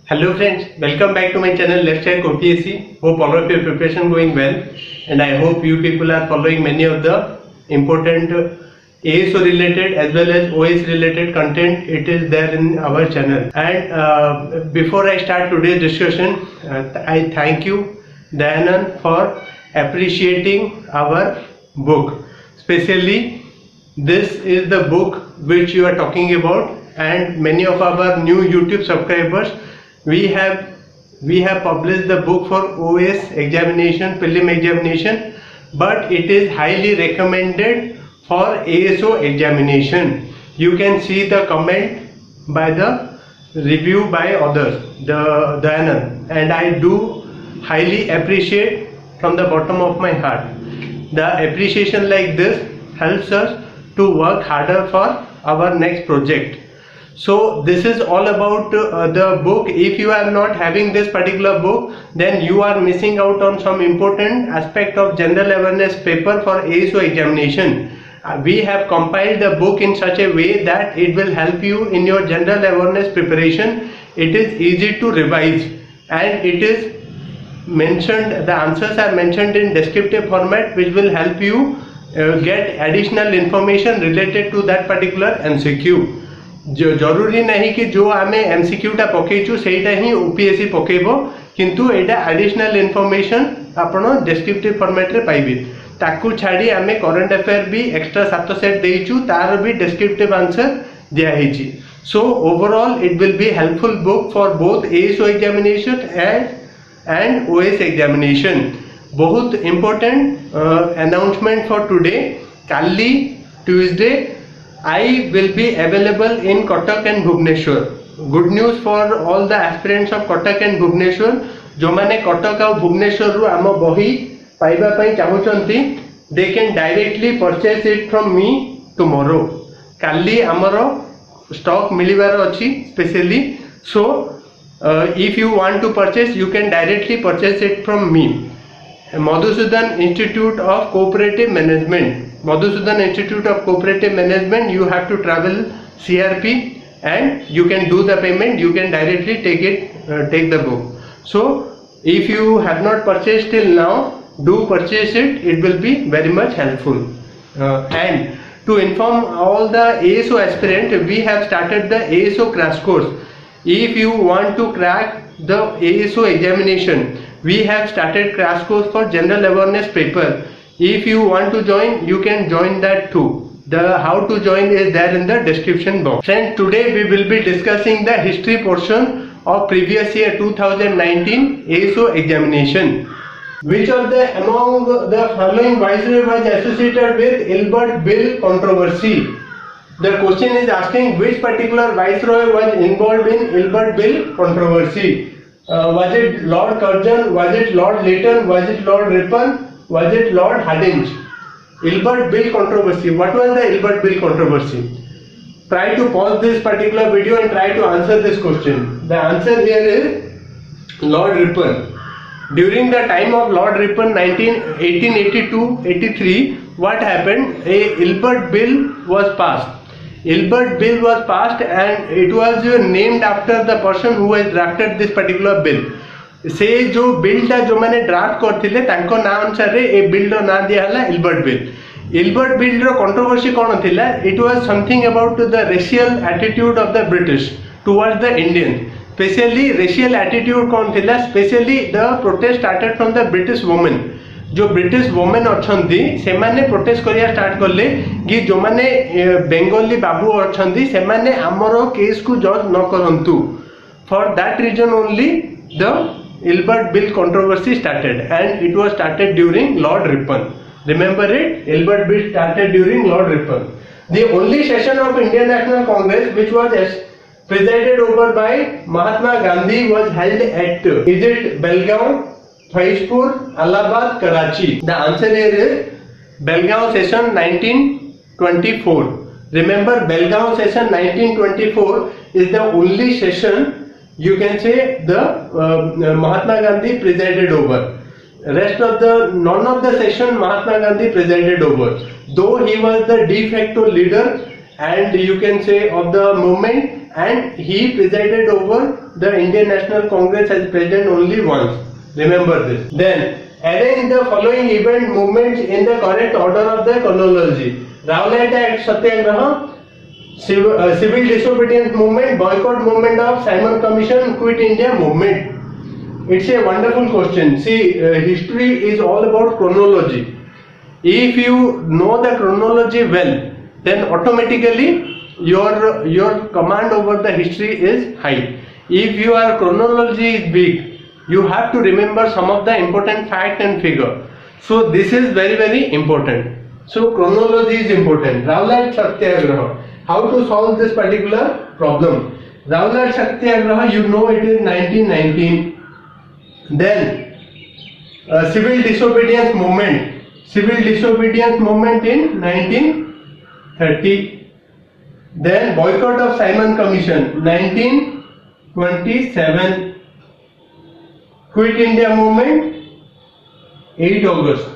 Hello friends, welcome back to my channel Let's Check OPSC. Hope all of your preparation going well, and I hope you people are following many of the important ASO related as well as OS related content. It is there in our channel. And before I start today's discussion, I thank you Dayanand for appreciating our book. Especially this is the book which you are talking about, and many of our new YouTube subscribers, we have published the book for OS examination, prelim examination, but it is highly recommended for ASO examination. You can see the comment by the review by others, the Dayanand, and I do highly appreciate from the bottom of my heart. The appreciation like this helps us to work harder for our next project. So this is all about the book. If you are not having this particular book, then you are missing out on some important aspect of general awareness paper for ASO examination. We have compiled the book in such a way that it will help you in your general awareness preparation. It is easy to revise, and it is mentioned, the answers are mentioned in descriptive format, which will help you get additional information related to that particular MCQ. जरूरी नहीं कि जो आमे MCQ टा पकेइछु सेटा ही OPSC पकेबो, किंतु एटा एडिशनल इनफॉरमेशन आपण डिस्क्रिप्टिव फॉर्मेट रे पाइबे. ताकू छाडी आमे करंट अफेयर भी एक्स्ट्रा 7 सेट देइछु, तार भी डिस्क्रिप्टिव आंसर दिया हिची. So overall it will be helpful book for both ASO examination and OS examination. बहुत इंपोर्टेंट अनाउंसमेंट फॉर टुडे. काली Tuesday I will be available in Cuttack and Bhubaneswar. Good news for all the aspirants of Cuttack and Bhubaneswar. जो माने कटक और भुवनेश्वर रु आम बही पाइबा पई चाहुचंती, they can directly purchase it from me tomorrow. काली आमरो स्टॉक मिलिबार अछि specially. So if you want to purchase, you can directly purchase it from me. Madhusudan Institute of Cooperative Management. Madhusudan Institute of Cooperative Management, you have to travel CRP and you can do the payment. You can directly take the book. So if you have not purchased till now, do purchase it. It will be very much helpful. And to inform all the ASO aspirant, we have started the ASO crash course. If you want to crack the ASO examination, we have started crash course for general awareness paper. If you want to join, you can join that too. The how to join is there in the description box. Friends, today we will be discussing the history portion of previous year 2019 ASO examination. Which of the among the following viceroy was associated with Ilbert Bill controversy? The question is asking which particular viceroy was involved in Ilbert Bill controversy. Was it Lord Curzon? Was it Lord Lytton? Was it Lord Ripon? Was it Lord Hardinge? Ilbert Bill controversy. What was the Ilbert Bill controversy? Try to pause this particular video and try to answer this question. The answer here is Lord Ripon. During the time of Lord Ripon, 1882-83, what happened? A Ilbert Bill was passed. Ilbert Bill was passed and it was named after the person who has drafted this particular bill. से जो bill टा जो माने draft करथिले तांको नाम अनुसार ए bill रो नाम दिया हला इल्बर्ट बिल. इल्बर्ट बिल रो कंट्रोवर्सी कोन थिला? It was something about the racial attitude of the British towards the Indian. Specially racial attitude कोन थिला? Specially the protest started from the British women. जो ब्रिटिश वुमेन अछंती से माने protest करिया स्टार्ट करले कि जो माने बेंगली बाबू अछंती से माने हमरो केस को जज न करंतु. For that reason only the Ilbert Bill controversy started, and it was started during Lord Ripon. Remember it? Ilbert Bill started during Lord Ripon. The only session of Indian National Congress which was presided over by Mahatma Gandhi was held at, is it Belgaum, Firozpur, Allahabad, Karachi? The answer here is Belgaum session 1924. Remember, Belgaum session 1924 is the only session you can say the Mahatma Gandhi presided over. Rest of the none of the session Mahatma Gandhi presided over, though he was the de facto leader and you can say of the movement, and he presided over the Indian National Congress as president only once. Remember this. Then arrange the following event movements in the correct order of the chronology. Rowlatt Act Satyagraha, civil disobedience movement, boycott movement of Simon Commission, Quit India movement. It's a wonderful question. See, history is all about chronology. If you know the chronology well, then automatically your command over the history is high. If your chronology is weak, you have to remember some of the important fact and figure. So this is very important. So chronology is important. Rowlatt Satyagraha. How to solve this particular problem? Rowlatt Satyagraha, you know it is 1919. Then civil disobedience movement. Civil disobedience movement in 1930. Then boycott of Simon Commission 1927. Quit India movement 8 August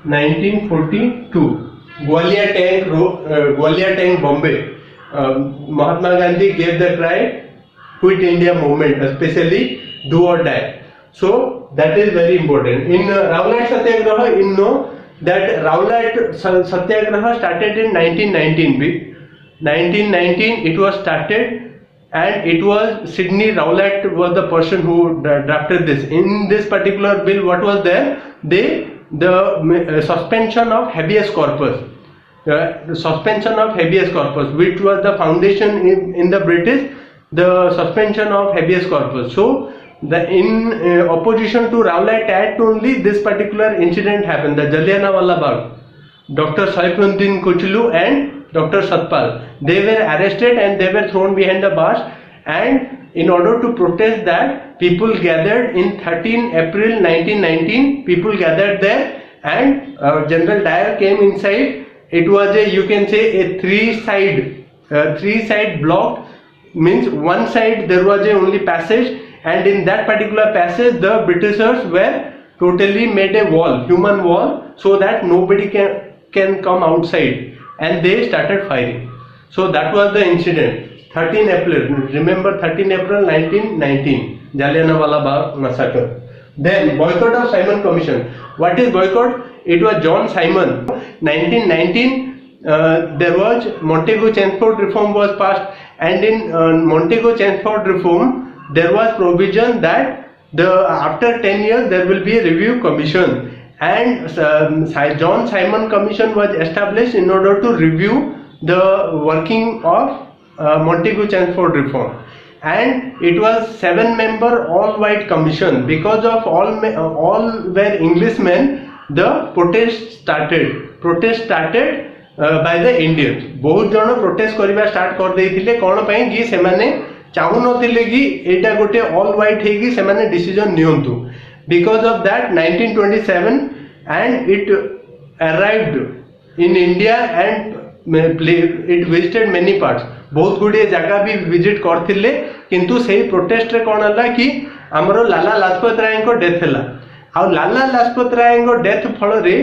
1942. Gwalior Tank Bombay. Mahatma Gandhi gave the cry Quit India movement, especially do or die. So that is very important. In Rowlatt Satyagraha, you know that Rowlatt Satyagraha started in 1919. 1919 it was started, and it was Sidney Rowlatt was the person who drafted this. In this particular bill, what was there? The suspension of habeas corpus. The suspension of habeas corpus, which was the foundation in the British, the suspension of habeas corpus. So in opposition to Rowlatt Act only, this particular incident happened, the Jallianwala Bagh. Dr. Saifuddin Kochillu and Dr. Satpal, they were arrested and they were thrown behind the bars, and in order to protest that, people gathered in 13 April 1919, people gathered there, and General Dyer came inside. It was a, you can say, a three-side block, means one side there was a only passage, and in that particular passage the Britishers were totally made a wall, human wall, so that nobody can come outside, and they started firing. So that was the incident. 13 April, remember 13 April 1919, Jallianwala Bagh massacre. Then boycott of Simon Commission. What is boycott? It was John Simon. 1919, there was Montego Chelmsford Reform was passed, and in Montego Chelmsford Reform there was provision that after 10 years there will be a review commission, and John Simon Commission was established in order to review the working of Montego Chelmsford Reform, and it was 7-member all-white commission. Because of all were Englishmen, the protest started by the Indians. बहुत जन protest करवा start कर देइथिले कोन पई कि से माने चाहू नथिले कि एटा गोटे ऑल व्हाइट हे कि से माने decision नियंतु. Because of that 1927, and it arrived in India and it visited many parts. बहुत गुड़े जगह भी विजिट करथिले, किंतु सेही प्रोटेस्ट रे कोन हला कि हमरो लाला लाजपत राय को डेथ हला. आ लाला लाजपत राय को डेथ फल रे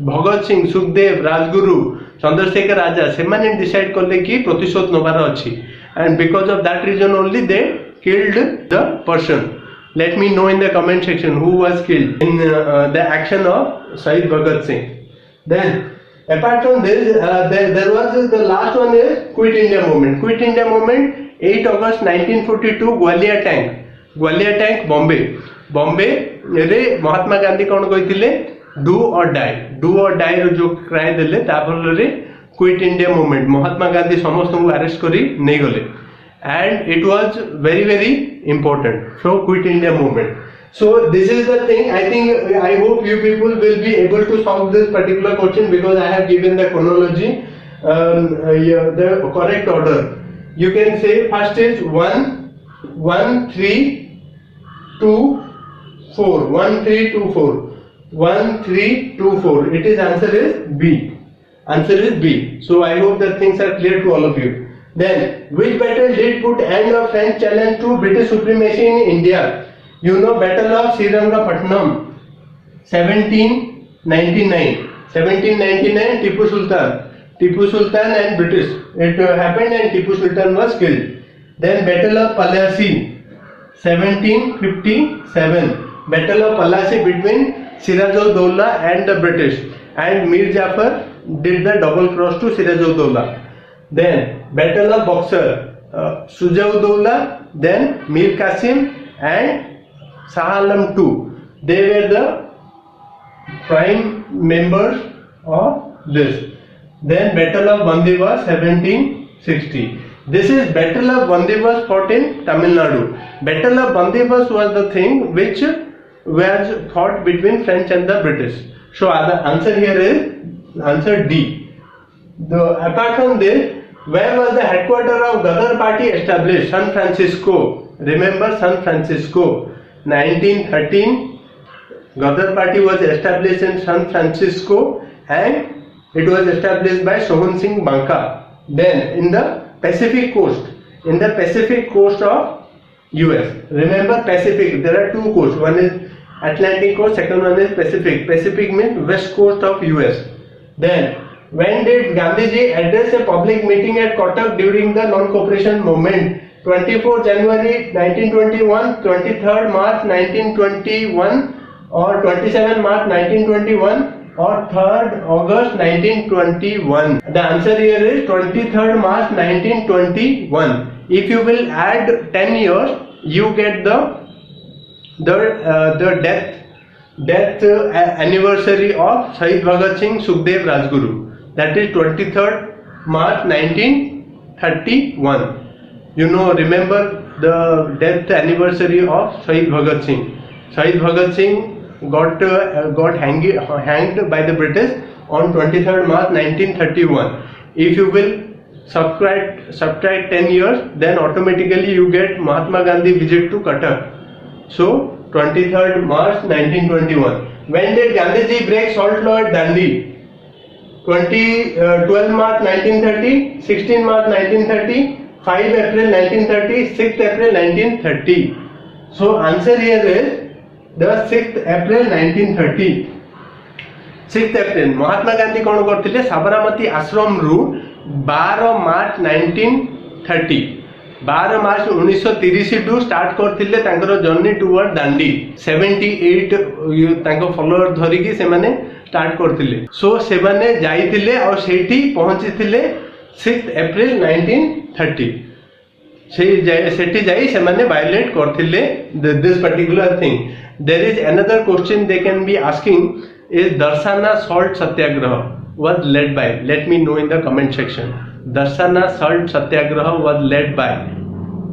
भगत सिंह, सुखदेव, राजगुरु, चंद्रशेखर आजाद से माने डिसाइड करले कि प्रतिशोध नबार अछि, and because of that reason only they killed the person. Let me know in the comment section who was killed in the action of Shahid Bhagat Singh. Then apart from this, there was the last one is Quit India movement. Quit India movement 8 August 1942, Gwalior Tank Bombay रे महात्मा गांधी कौन कही do और die जो cry देले ताफल रे quit India movement Mahatma Gandhi समस्त को arrest करी नहीं गले, and it was very important. So Quit India movement. So this is the thing. I hope you people will be able to solve this particular question, because I have given the chronology, the correct order. You can say first is 1 3 2 4. 1 3 2 4. 1 3 2 4. It is answer is B. So I hope that things are clear to all of you. Then which battle did put end of French challenge to British supremacy in India? You know, Battle of Srirangapatnam, 1799. Tipu Tipu Sultan and British. It happened and Tipu Sultan was killed. Then Battle of Plassey, 1757. Battle of Plassey between Siraj-ud-Dowla and the British, and Mir Jafar did the double cross to Siraj-ud-Dowla. Then Battle of Buxar, Shujā-ud-Dowla, then Mir Qasim and Shah Alam II. They were the prime members of this. Then Battle of Bandivas, 1760. This is Battle of Bandivas fought in Tamil Nadu. Battle of Bandivas was the thing which was fought between French and the British. So the answer here is answer D. Apart from this, where was the headquarters of Ghadar party established? San Francisco. Remember San Francisco. 1913, Ghadar party was established in San Francisco and it was established by Sohan Singh Banka. Then in the Pacific coast of US. Remember Pacific, there are two coasts. One is Atlantic coast, second one is Pacific. Pacific means west coast of US. Then when did Gandhiji address a public meeting at Kotak during the non-cooperation movement? 24 January 1921, 23rd March 1921 or 27 March 1921 or 3rd August 1921. The answer here is 23rd March 1921. If you will add 10 years, you get the death anniversary of Shahid Bhagat Singh Sukhdev Rajguru. That is 23rd March 1931. You know, remember the death anniversary of Shahid Bhagat Singh. Shahid Bhagat Singh got hanged by the British on 23rd March 1931. If you will subtract 10 years, then automatically you get Mahatma Gandhi visit to Cuttack. So 23rd March 1921. When did Gandhiji break salt law at Dandi? 12 March 1930, 16 March 1930, 5 April 1930, 6th April 1930. So answer here is the 6th April 1930. 6th April. Mahatma Gandhi कौन करथिले? साबरमती आश्रम रु 12 मार्च 1930. 12 मार्च 1930 to start करथिले तांकर journey toward Dandi. 78 तांको follower धरिकी से माने start करथिले. सो से माने जाइथिले और सेठी पहुंचीथिले 6th April 1930. सेठी जाई से माने वायलेट करथिले this particular thing. There is another question they can be asking is Darsana Salt Satyagraha was led by? Let me know in the comment section. Darsana Salt Satyagraha was led by.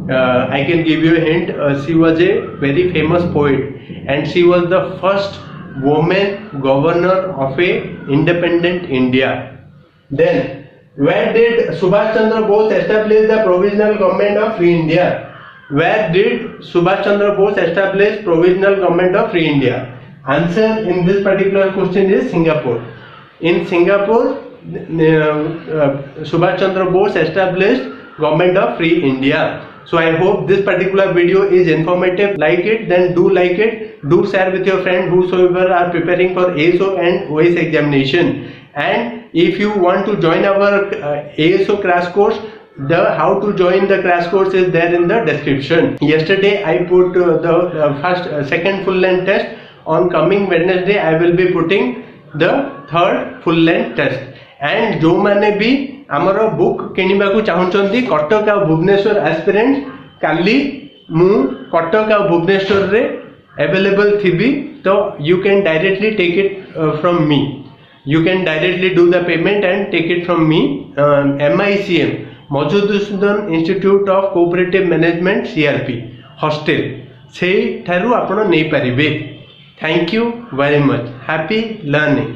I can give you a hint. She was a very famous poet and she was the first woman governor of a independent India. Then where did Subhash Chandra Bose establish the provisional government of Free India? Where did Subhash Chandra Bose establish provisional government of Free India? Answer in this particular question is Singapore. In Singapore, Subhash Chandra Bose established government of Free India. So I hope this particular video is informative. Like it, then do like it. Do share with your friend whosoever are preparing for ASO and OS examination. And if you want to join our ASO crash course, the how to join the crash course is there in the description. Yesterday I put the second full length test. On coming Wednesday I will be putting the third full length test. And जो माने भी आमर book किनिबा को चाहउछंती कटक आ Bhubaneswar aspirant काली मु कटक आ भुवनेश्वर रे available थिबी तो you can directly take it from me. You can directly do the payment and take it from me. MICM Madhusudan Institute of Cooperative Management CRP hostel से ठारू आपण नहीं पारिबे. Thank you very much. Happy learning.